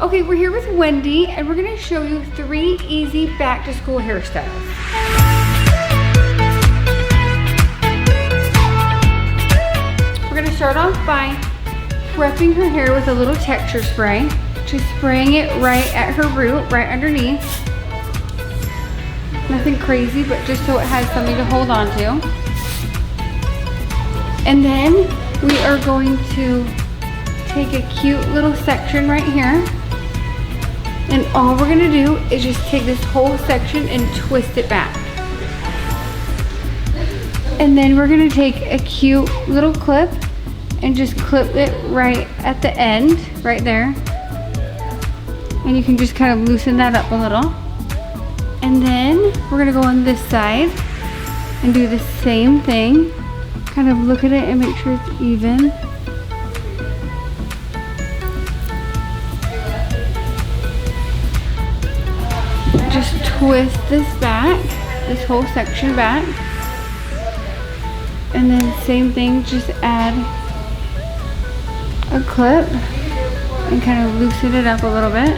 Okay, we're here with Wendy and we're gonna show you 3 easy back to school hairstyles. We're gonna start off by prepping her hair with a little texture spray. Just spraying it right at her root, right underneath. Nothing crazy, but just so it has something to hold on to. And then we are going to take a cute little section right here. And all we're gonna do is just take this whole section and twist it back. And then we're gonna take a cute little clip and just clip it right at the end, right there. And you can just kind of loosen that up a little. And then we're gonna go on this side and do the same thing. Kind of look at it and make sure it's even. Just twist this back, this whole section back. And then same thing, just add a clip and kind of loosen it up a little bit.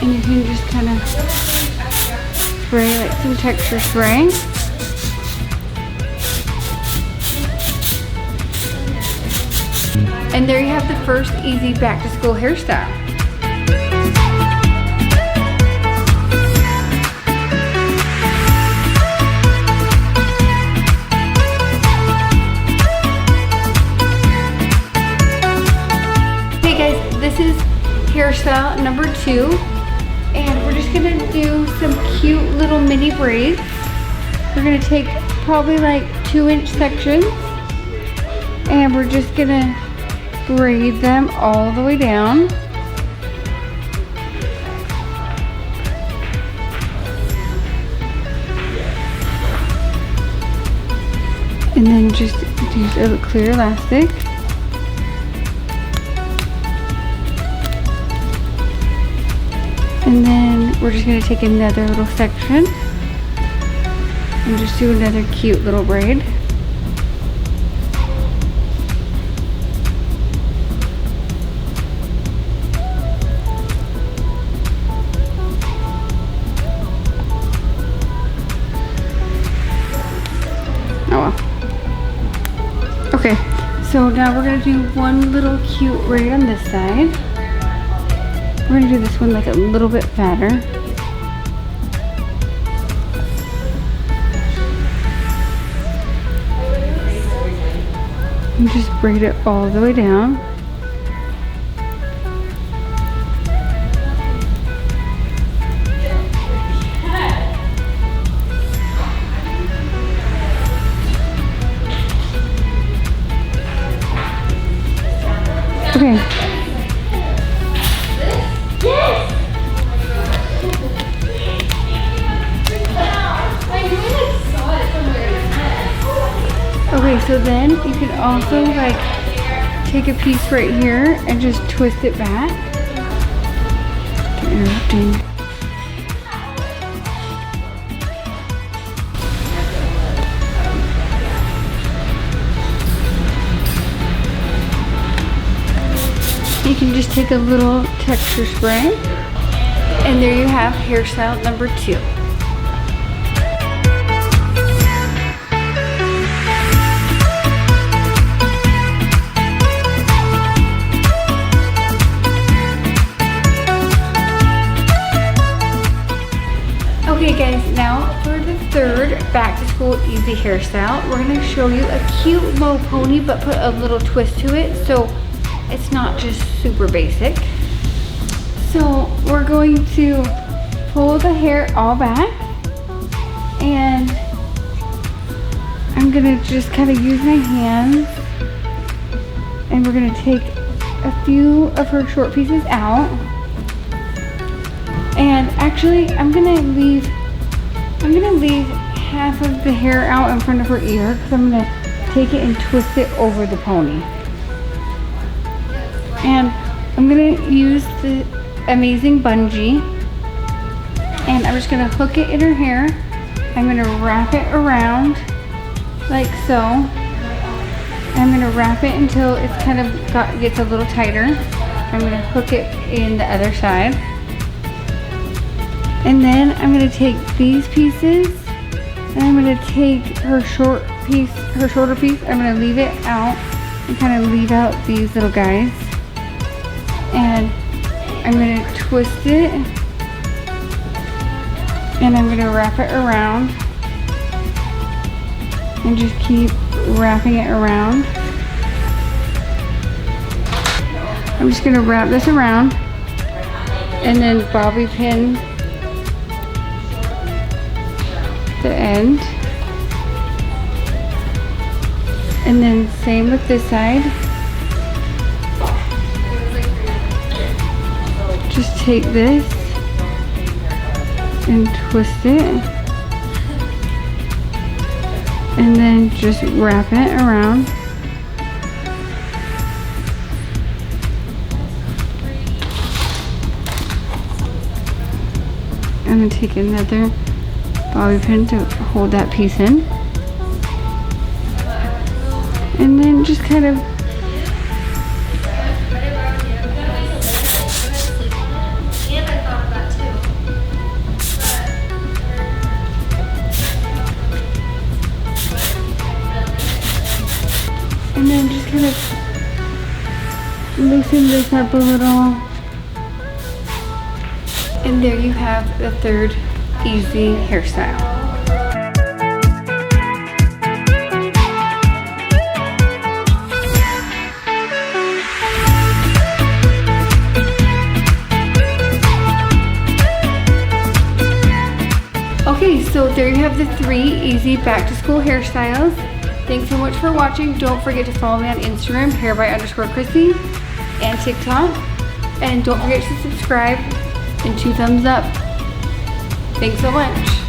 And you can just kind of spray like some texture spray. And there you have the first easy back to school hairstyle. This is hairstyle number 2, and we're just gonna do some cute little mini braids. We're gonna take probably like 2-inch sections, and we're just gonna braid them all the way down. And then just use a clear elastic. And then we're just gonna take another little section and just do another cute little braid. Oh well. Okay, so now we're gonna do one little cute braid on this side. We're gonna do this one like a little bit fatter. And just braid it all the way down. Okay. Okay, so then you can also like take a piece right here and just twist it back. Interrupting. You can just take a little texture spray, and there you have hairstyle number 2. Okay guys, now for the third back to school easy hairstyle, we're going to show you a cute low pony but put a little twist to it so it's not just super basic. So we're going to pull the hair all back, and I'm going to just kind of use my hands, and we're going to take a few of her short pieces out. And actually, I'm gonna leave half of the hair out in front of her ear because I'm gonna take it and twist it over the pony. And I'm gonna use the amazing bungee, and I'm just gonna hook it in her hair. I'm gonna wrap it around like so, I'm gonna wrap it until it's kind of gets a little tighter. I'm gonna hook it in the other side. And then I'm gonna take these pieces and I'm gonna take her shoulder piece, I'm gonna leave it out and kind of leave out these little guys. And I'm gonna twist it and I'm gonna wrap it around and just keep wrapping it around. I'm just gonna wrap this around and then bobby pin the end. And then same with this side. Just take this and twist it. And then just wrap it around. And then take another bobby pin to hold that piece in. And then just kind of loosen this up a little. And there you have the third easy hairstyle. Okay, so there you have the 3 easy back to school hairstyles. Thanks so much for watching. Don't forget to follow me on Instagram, hairby_Chrissy, and TikTok. And don't forget to subscribe and 2 thumbs up. Thanks so much.